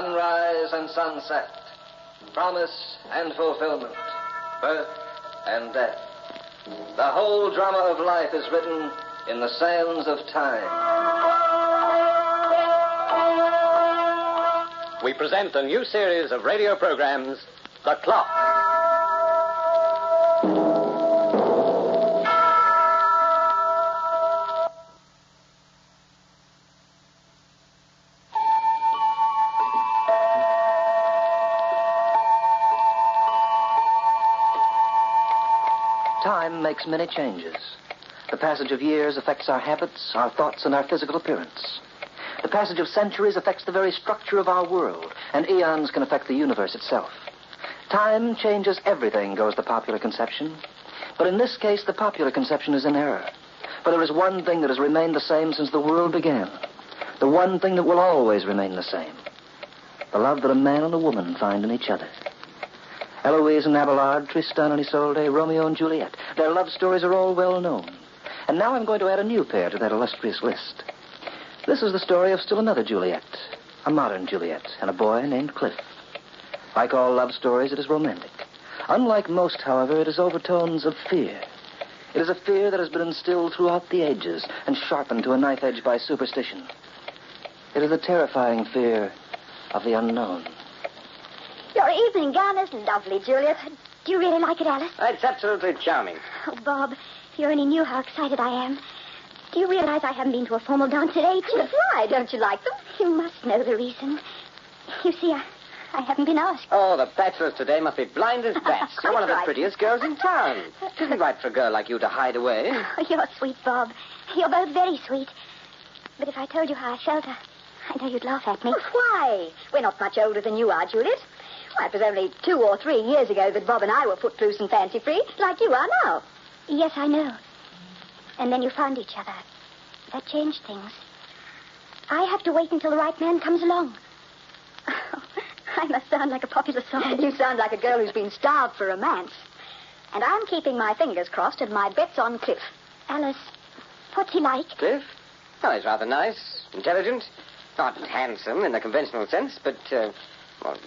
sunrise and sunset, promise and fulfillment, birth and death. The whole drama of life is written in the sands of time. We present a new series of radio programs, The Clock. Time makes many changes. The passage of years affects our habits, our thoughts, and our physical appearance. The passage of centuries affects the very structure of our world, and eons can affect the universe itself. Time changes everything, goes the popular conception. But in this case, the popular conception is in error. For there is one thing that has remained the same since the world began. The one thing that will always remain the same. The love that a man and a woman find in each other. Eloise and Abelard, Tristan and Isolde, Romeo and Juliet. Their love stories are all well known. And now I'm going to add a new pair to that illustrious list. This is the story of still another Juliet, a modern Juliet, and a boy named Cliff. Like all love stories, it is romantic. Unlike most, however, it has overtones of fear. It is a fear that has been instilled throughout the ages and sharpened to a knife edge by superstition. It is a terrifying fear of the unknown. Your evening gown is lovely, Juliet. Do you really like it, Alice? It's absolutely charming. Oh, Bob, if you only knew how excited I am. Do you realize I haven't been to a formal dance in ages? But why? Don't you like them? You must know the reason. You see, I haven't been asked. Oh, the bachelors today must be blind as bats. You're one of the Right. prettiest girls in town. It isn't right for a girl like you to hide away. Oh, you're sweet, Bob. You're both very sweet. But if I told you how I felt, I know you'd laugh at me. Well, why? We're not much older than you are, Juliet. Why, it was only 2 or 3 years ago that Bob and I were footloose and fancy-free, like you are now. Yes, I know. And then you found each other. That changed things. I have to wait until the right man comes along. I must sound like a popular song. You sound like a girl who's been starved for romance. And I'm keeping my fingers crossed and my bets on Cliff. Alice, what's he like? Cliff? Oh, he's rather nice, intelligent. Not handsome in the conventional sense, but,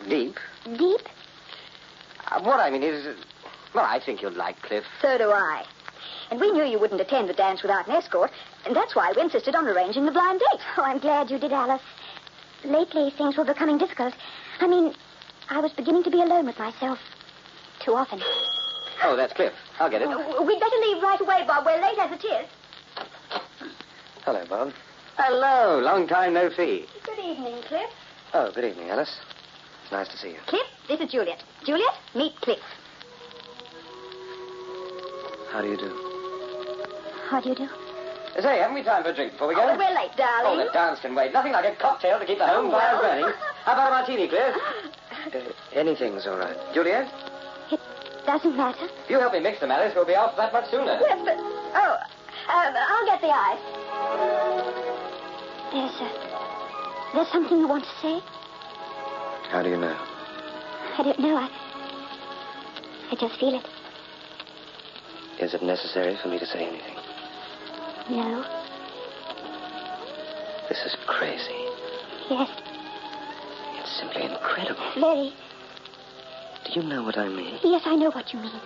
deep. Deep? What I mean is, I think you'll like Cliff. So do I. And we knew you wouldn't attend the dance without an escort, and that's why we insisted on arranging the blind date. Oh, I'm glad you did, Alice. Lately, things were becoming difficult. I mean, I was beginning to be alone with myself. Too often. Oh, that's Cliff. I'll get it. We'd better leave right away, Bob. We're late as it is. Hello, Bob. Hello. Long time no see. Good evening, Cliff. Oh, good evening, Alice. It's nice to see you. Cliff, this is Juliet. Juliet, meet Cliff. How do you do? How do you do? Say, haven't we time for a drink before we go? Oh, we're late, darling. Oh, the dance can wait. Nothing like a cocktail to keep the home fire burning. How about a martini, Cliff? Anything's all right. Juliet, It doesn't matter. if you help me mix them, Alice, we'll be off that much sooner. Yes, but... Oh, I'll get the ice. There's something you want to say? How do you know? I don't know. I just feel it. Is it necessary for me to say anything? No. This is crazy. Yes. It's simply incredible. Very. Do you know what I mean? Yes, I know what you mean.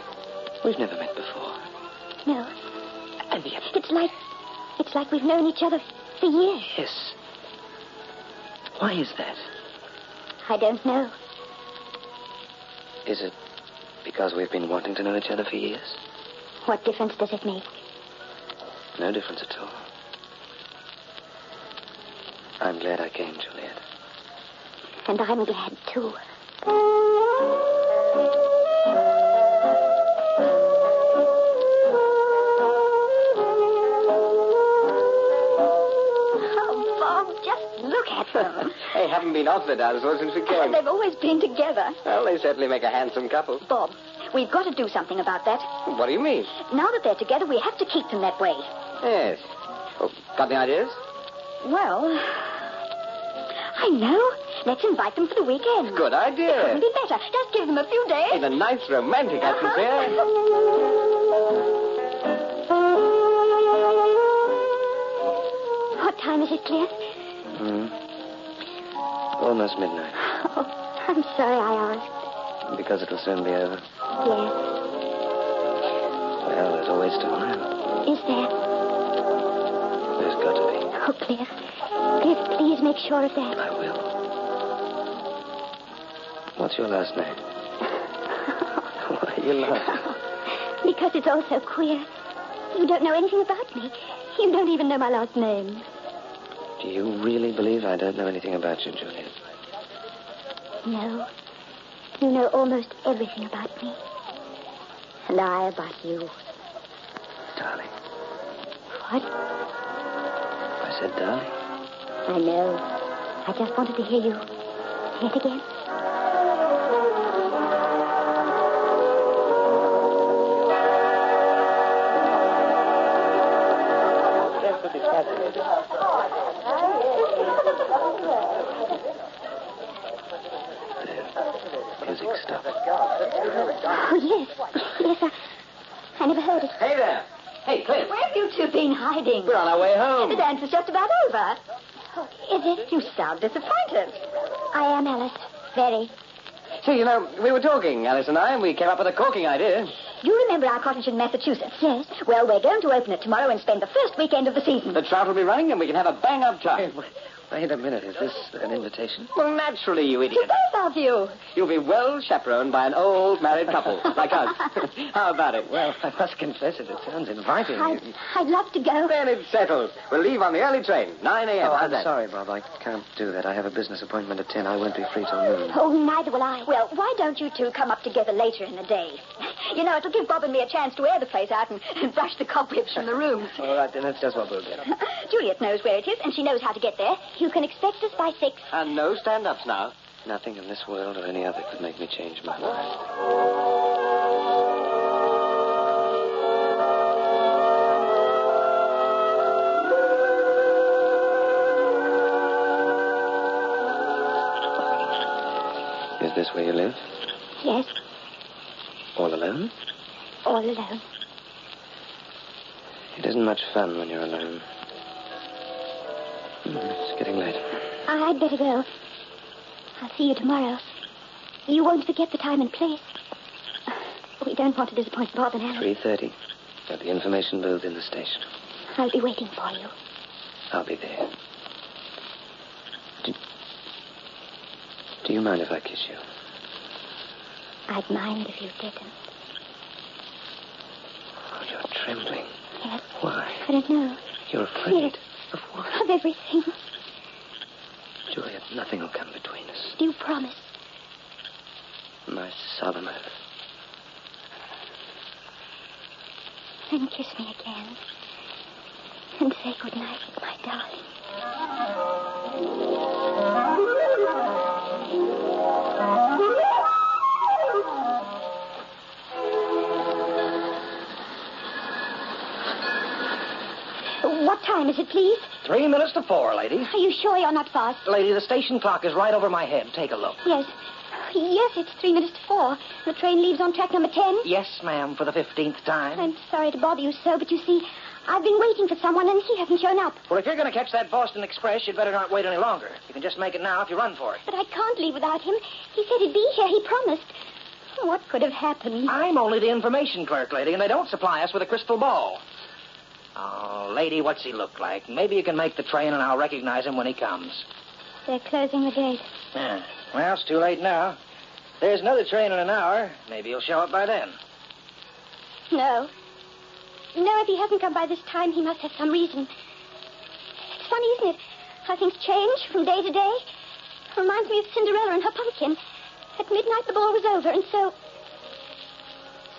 We've never met before. No. And yet... It's like we've known each other for years. Yes. Why is that? I don't know. Is it because we've been wanting to know each other for years? What difference does it make? No difference at all. I'm glad I came, Juliet. And I'm glad, too. Oh, Bob, just look at them. They haven't been off the dance floor since we came. They've always been together. Well, they certainly make a handsome couple. Bob, we've got to do something about that. What do you mean? Now that they're together, we have to keep them that way. Yes. Oh, got any ideas? Well, I know. Let's invite them for the weekend. Good idea. Couldn't be better. Just give them a few days. In a nice romantic atmosphere. What time is it, Cliff? Almost midnight. Oh, I'm sorry I asked. Because it'll soon be over. Yes. Well, there's always tomorrow. Is there? There's got to be. Oh, Cliff. Cliff, please make sure of that. I will. What's your last name? Why are you laughing? Because it's all so queer. You don't know anything about me. You don't even know my last name. Do you really believe I don't know anything about you, Juliet? No. You know almost everything about me. And I about you. Darling. What? I said darling. I know. I just wanted to hear you say it again. Music stopped. Oh, yes. Yes, I never heard it. Hey there. Hey, Cliff. Where have you two been hiding? We're on our way home. The dance is just about over. Is it? You sound disappointed. I am, Alice. Very. See, we were talking, Alice and I, and we came up with a corking idea. Do you remember our cottage in Massachusetts? Yes. Well, we're going to open it tomorrow and spend the first weekend of the season. The trout will be running, and we can have a bang-up time. Wait a minute. Is this an invitation? Well, naturally, you To idiot. both of you. You'll be well chaperoned by an old married couple, like us. How about it? Well, I must confess it sounds inviting. I'd love to go. Then it's settled. We'll leave on the early train, 9 a.m. Oh, How's I'm that? sorry, Bob. I can't do that. I have a business appointment at 10. I won't be free till noon. Oh, neither will I. Well, why don't you two come up together later in the day? You know, it'll give Bob and me a chance to air the place out and brush the cobwebs from the rooms. All right, then that's just what we'll do. Juliet knows where it is, and she knows how to get there. You can expect us by 6. And no stand-ups now. Nothing in this world or any other could make me change my mind. Is this where you live? Yes, All alone? all alone. It isn't much fun when you're alone. It's getting late. I'd better go. I'll see you tomorrow. You won't forget the time and place. We don't want to disappoint Bob and Alice. 3:30 at the information booth in the station. I'll be waiting for you. I'll be there. Do you mind if I kiss you? I'd mind if you didn't. Oh, you're trembling. Yes. Why? I don't know. You're afraid. Of what? Of everything. Juliet, nothing will come between us. Do you promise? My solemn oath. Then kiss me again. And say goodnight, my darling. What time is it, please? 3 minutes to 4, lady. Are you sure you're not fast? Lady, the station clock is right over my head. Take a look. Yes. Yes, it's 3 minutes to 4. The train leaves on track number 10. Yes, ma'am, for the 15th time. I'm sorry to bother you so, but you see, I've been waiting for someone and he hasn't shown up. Well, if you're going to catch that Boston Express, you'd better not wait any longer. You can just make it now if you run for it. But I can't leave without him. He said he'd be here. He promised. What could have happened? I'm only the information clerk, lady, and they don't supply us with a crystal ball. Oh, lady, what's he look like? Maybe you can make the train and I'll recognize him when he comes. They're closing the gate. Yeah. Well, it's too late now. There's another train in an hour. Maybe he'll show up by then. No. No, if he hasn't come by this time, he must have some reason. It's funny, isn't it? How things change from day to day. Reminds me of Cinderella and her pumpkin. At midnight, the ball was over, and so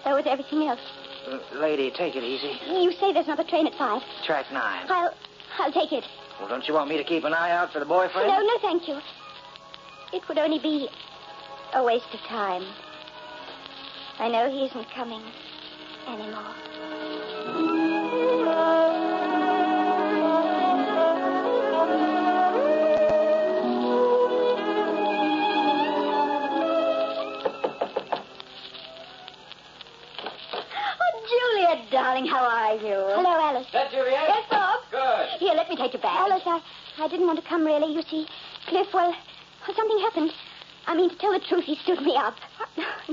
was everything else. Lady, take it easy. You say there's another train at 5. Track 9. I'll take it. Well, don't you want me to keep an eye out for the boyfriend? No, thank you. It would only be a waste of time. I know he isn't coming anymore. Juliet, darling, how are you? Hello, Alice. That Juliet? Yes, Bob? Good. Here, let me take your bag. Alice, I didn't want to come, really. You see, Cliff, well, something happened. I mean, to tell the truth, he stood me up.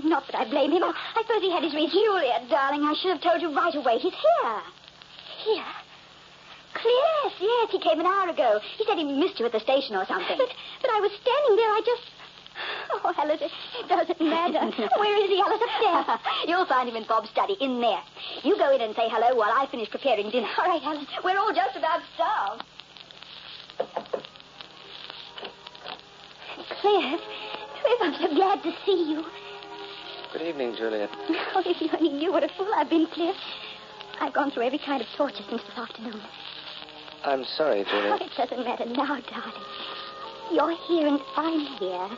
Not that I blame him. I suppose he had his reasons. Juliet, darling, I should have told you right away. He's here. Here? Yes, he came an hour ago. He said he missed you at the station or something. But I was standing there. I just... Oh, Alice, it doesn't matter. Where is he, Alice? Upstairs. You'll find him in Bob's study, in there. You go in and say hello while I finish preparing dinner. All right, Alice. We're all just about starved. Cliff, I'm so glad to see you. Good evening, Juliet. Oh, if you only knew what a fool I've been, Cliff. I've gone through every kind of torture since this afternoon. I'm sorry, Oh, Juliet. it doesn't matter now, darling. You're here and I'm here.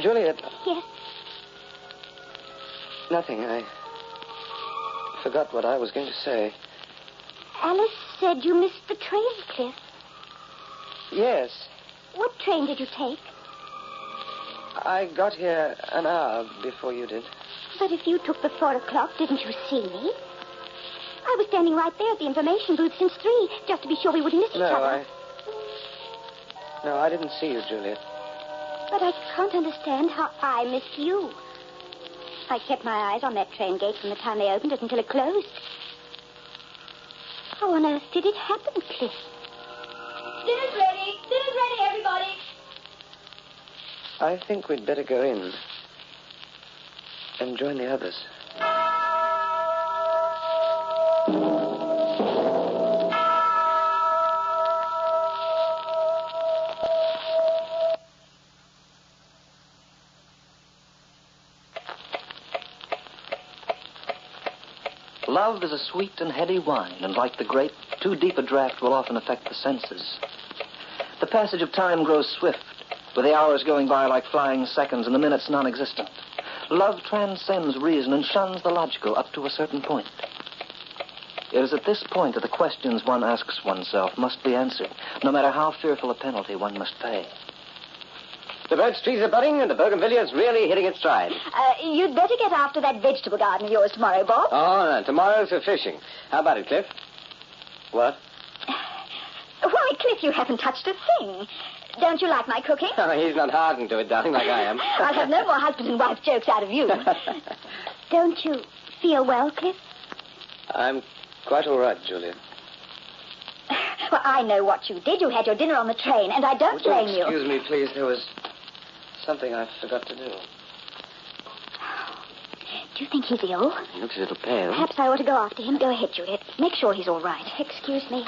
Juliet, Yes? nothing. I forgot what I was going to say. Alice said you missed the train, Cliff. Yes, What train did you take? I got here an hour before you did. But if you took the 4 o'clock, didn't you see me? I was standing right there at the information booth since 3, just to be sure we wouldn't miss each other. No, I didn't see you, Juliet. But I can't understand how I missed you. I kept my eyes on that train gate from the time they opened it until it closed. How on earth did it happen, Cliff? Dinner's ready. Dinner's ready, everybody. I think we'd better go in and join the others. Love is a sweet and heady wine, and like the grape, too deep a draught will often affect the senses. The passage of time grows swift, with the hours going by like flying seconds and the minutes non-existent. Love transcends reason and shuns the logical up to a certain point. It is at this point that the questions one asks oneself must be answered, no matter how fearful a penalty one must pay. The birch trees are budding and the bougainvillea's really hitting its stride. You'd better get after that vegetable garden of yours tomorrow, Bob. Oh, no, tomorrow's for fishing. How about it, Cliff? What? Why, Cliff, you haven't touched a thing. Don't you like my cooking? Oh, he's not hardened to it, darling, like I am. I'll have no more husband and wife jokes out of you. Don't you feel well, Cliff? I'm quite all right, Juliet. Well, I know what you did. You had your dinner on the train, and I don't blame you. Excuse me, please. There was something I forgot to do. Do you think he's ill? He looks a little pale. Perhaps I ought to go after him. Go ahead, Juliet. Make sure he's all right. Excuse me.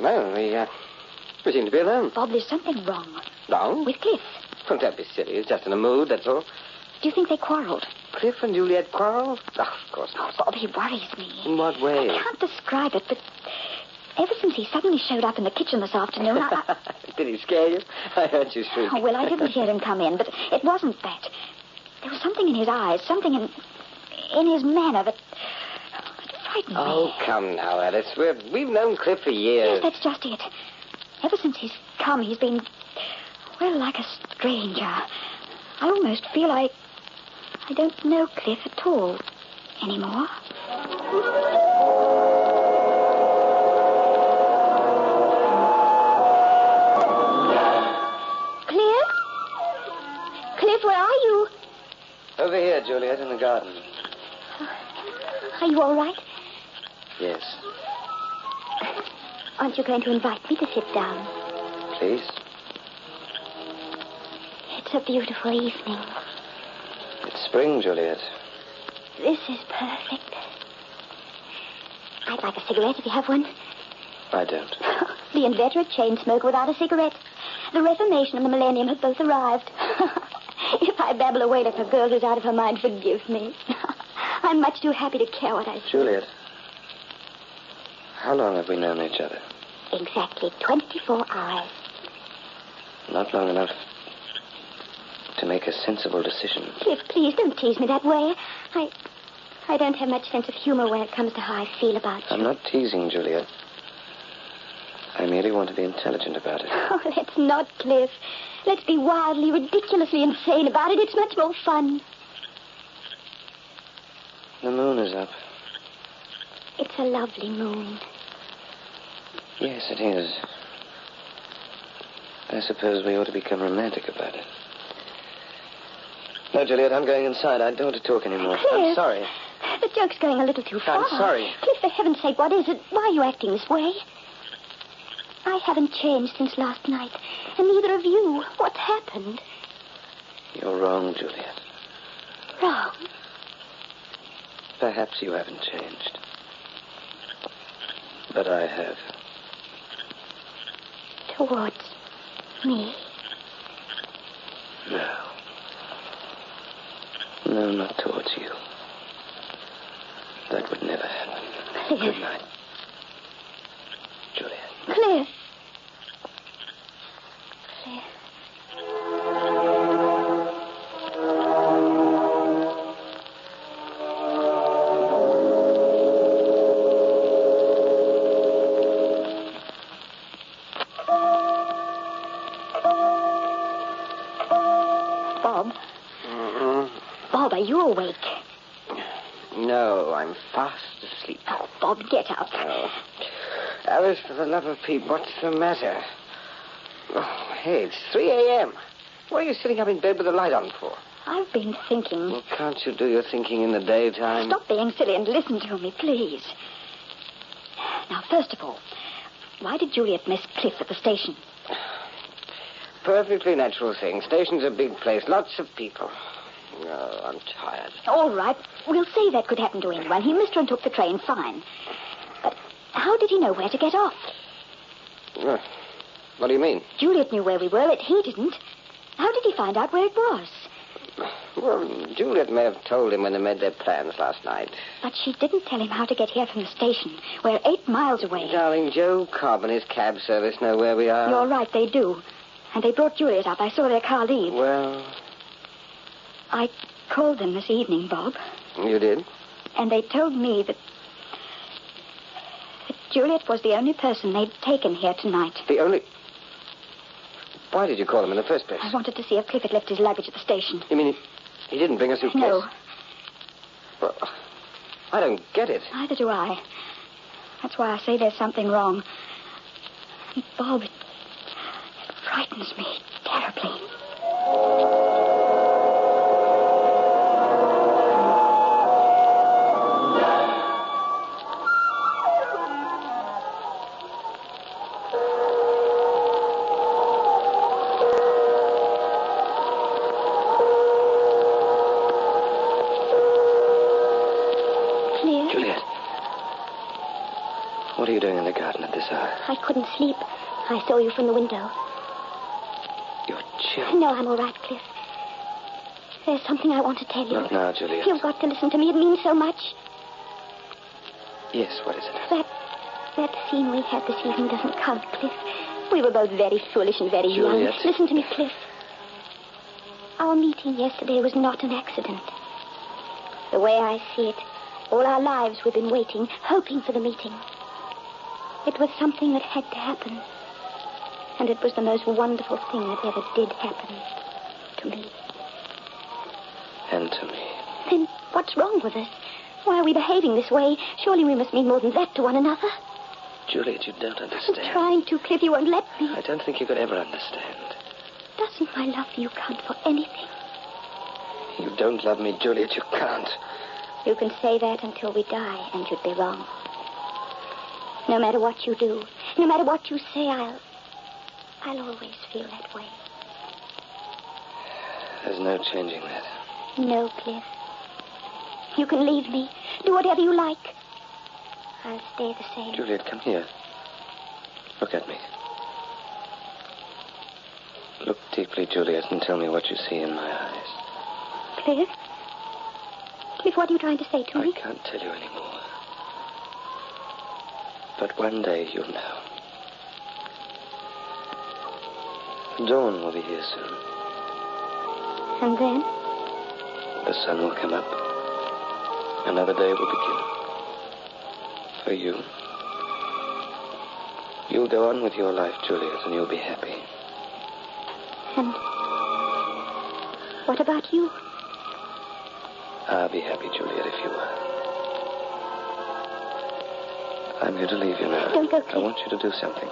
Well, we seem to be alone. Bob, there's something wrong. Wrong? With Cliff. Oh, don't be silly. He's just in a mood, that's all. Do you think they quarreled? Cliff and Juliet quarrel? Oh, of course Oh, not. Bob, he worries me. In what way? I can't describe it, but ever since he suddenly showed up in the kitchen this afternoon, Did he scare you? I heard you shriek. Oh, well, I didn't hear him come in, but it wasn't that. There was something in his eyes, something in his manner that frightened me. Oh, come now, Alice. We've known Cliff for years. Yes, that's just it. Ever since he's come, he's been, well, like a stranger. I almost feel I don't know Cliff at all anymore. Cliff, where are you? Over here, Juliet, in the garden. Are you all right? Yes. Aren't you going to invite me to sit down? Please. It's a beautiful evening. It's spring, Juliet. This is perfect. I'd like a cigarette if you have one. I don't. The inveterate chain smoker without a cigarette. The Reformation and the millennium have both arrived. If I babble away like a girl who's out of her mind, forgive me. I'm much too happy to care what I say. Juliet, how long have we known each other? Exactly 24 hours. Not long enough to make a sensible decision. Cliff, please don't tease me that way. I don't have much sense of humor when it comes to how I feel about you. I'm not teasing, Juliet. I merely want to be intelligent about it. Oh, let's not, Cliff. Let's be wildly, ridiculously insane about it. It's much more fun. The moon is up. It's a lovely moon. Yes, it is. I suppose we ought to become romantic about it. No, Juliet, I'm going inside. I don't want to talk anymore. Cliff. I'm sorry. The joke's going a little too far. I'm sorry. Cliff, for heaven's sake, what is it? Why are you acting this way? I haven't changed since last night, and neither of you. What's happened? You're wrong, Juliet. Wrong. Perhaps you haven't changed. But I have. Towards me? No. No, not towards you. That would never happen. Cliff. Good night. Juliet. Cliff. Cliff. Bob. Bob, are you awake? No, I'm fast asleep. Oh, Bob, get up. Oh. Alice, for the love of Pete, what's the matter? Oh, hey, it's 3 a.m. What are you sitting up in bed with the light on for? I've been thinking. Well, can't you do your thinking in the daytime? Stop being silly and listen to me, please. Now, first of all, why did Juliet miss Cliff at the station? Perfectly natural thing. Station's a big place, lots of people. Oh, I'm tired. All right, we'll say that could happen to anyone. He missed her and took the train, fine. But how did he know where to get off? What do you mean? Juliet knew where we were, but he didn't. How did he find out where it was? Well, Juliet may have told him when they made their plans last night. But she didn't tell him how to get here from the station. We're 8 miles away. Darling, Joe Cobb and his cab service know where we are. You're right, they do. And they brought Juliet up. I saw their car leave. Well, I called them this evening, Bob. you did? And they told me that Juliet was the only person they'd taken here tonight. The only... Why did you call him in the first place? I wanted to see if Cliff had left his luggage at the station. You mean he didn't bring a suitcase? No. Well, I don't get it. Neither do I. That's why I say there's something wrong. And Bob, it frightens me terribly. What are you doing in the garden at this hour? I couldn't sleep. I saw you from the window. You're chilled. No, I'm all right, Cliff. There's something I want to tell you. Not now, Juliet. You've got to listen to me. It means so much. Yes, what is it? That scene we had this evening doesn't count, Cliff. We were both very foolish and very Juliet. young. Listen to me, Cliff. Our meeting yesterday was not an accident. The way I see it, all our lives we've been waiting, hoping for the meeting. It was something that had to happen. And it was the most wonderful thing that ever did happen to me. And to me. Then what's wrong with us? Why are we behaving this way? Surely we must mean more than that to one another. Juliet, you don't understand. I'm trying to, Cliff. You won't let me. I don't think you could ever understand. Doesn't my love for you count for anything? You don't love me, Juliet. You can't. You can say that until we die, and you'd be wrong. No matter what you do, no matter what you say, I'll always feel that way. There's no changing that. No, Cliff. You can leave me. Do whatever you like. I'll stay the same. Juliet, come here. Look at me. Look deeply, Juliet, and tell me what you see in my eyes. Cliff? Cliff, what are you trying to say to me? I can't tell you anymore. But one day you'll know. Dawn will be here soon. And then? The sun will come up. Another day will begin. For you. You'll go on with your life, Juliet, and you'll be happy. And what about you? I'll be happy, Juliet, if you are. I'm here to leave you now. Don't go, Cliff. I want you to do something.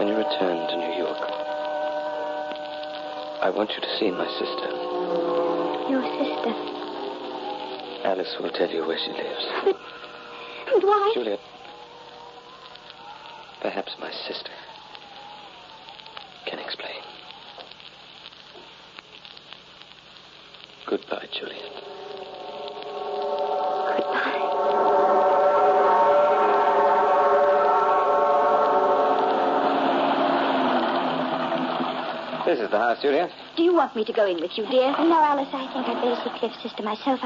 When you return to New York, I want you to see my sister. Your sister? Alice will tell you where she lives. But why? Juliet, perhaps my sister can explain. Goodbye, Juliet. Goodbye. This is the house, Juliet. Do you want me to go in with you, dear? No, Alice, I think I'd better see Cliff's sister myself.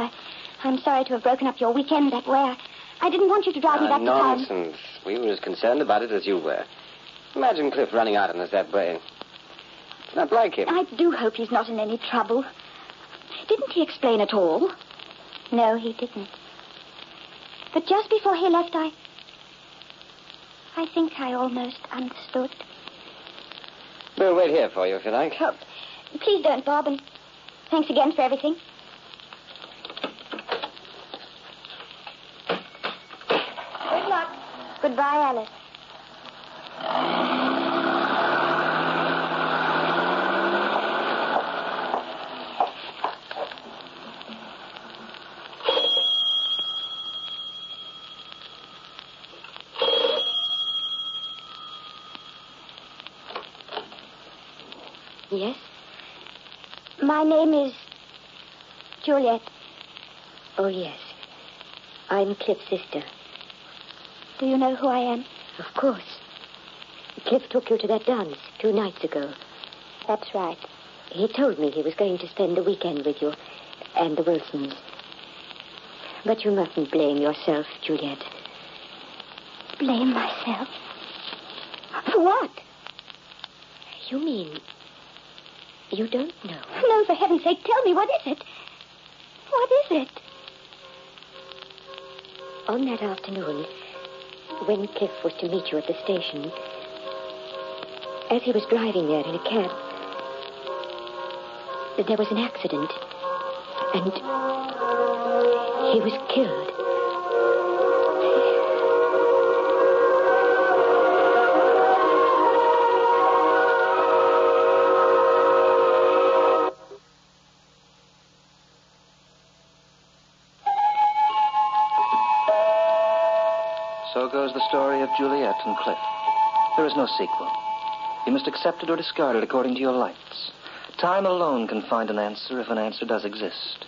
I'm sorry to have broken up your weekend that way. I didn't want you to drive me back to town. Nonsense. We were as concerned about it as you were. Imagine Cliff running out on us that way. It's not like him. I do hope he's not in any trouble. Didn't he explain at all? No, he didn't. But just before he left, I think I almost understood. We'll wait here for you, if you like. Oh, please don't, Bob, and thanks again for everything. Good luck. Goodbye, Alice. Yes? My name is Juliet. Oh, yes. I'm Cliff's sister. Do you know who I am? Of course. Cliff took you to that dance 2 nights ago. That's right. He told me he was going to spend the weekend with you and the Wilsons. But you mustn't blame yourself, Juliet. Blame myself? For what? You mean you don't know? No, for heaven's sake, tell me, what is it? What is it? On that afternoon, when Cliff was to meet you at the station, as he was driving there in a cab, there was an accident, and he was killed. So goes the story of Juliet and Cliff. There is no sequel. You must accept it or discard it according to your lights. Time alone can find an answer if an answer does exist.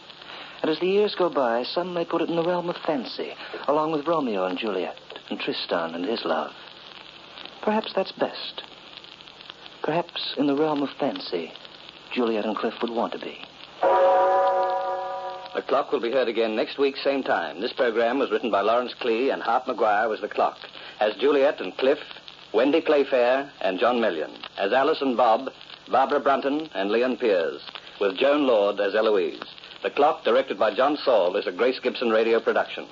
And as the years go by, some may put it in the realm of fancy, along with Romeo and Juliet, and Tristan and his love. Perhaps that's best. Perhaps in the realm of fancy, Juliet and Cliff would want to be. The Clock will be heard again next week, same time. This program was written by Lawrence Clee, and Hart McGuire was the Clock. As Juliet and Cliff, Wendy Playfair and John Million. As Alice and Bob, Barbara Brunton and Leon Piers. With Joan Lord as Eloise. The Clock, directed by John Saul, is a Grace Gibson radio production.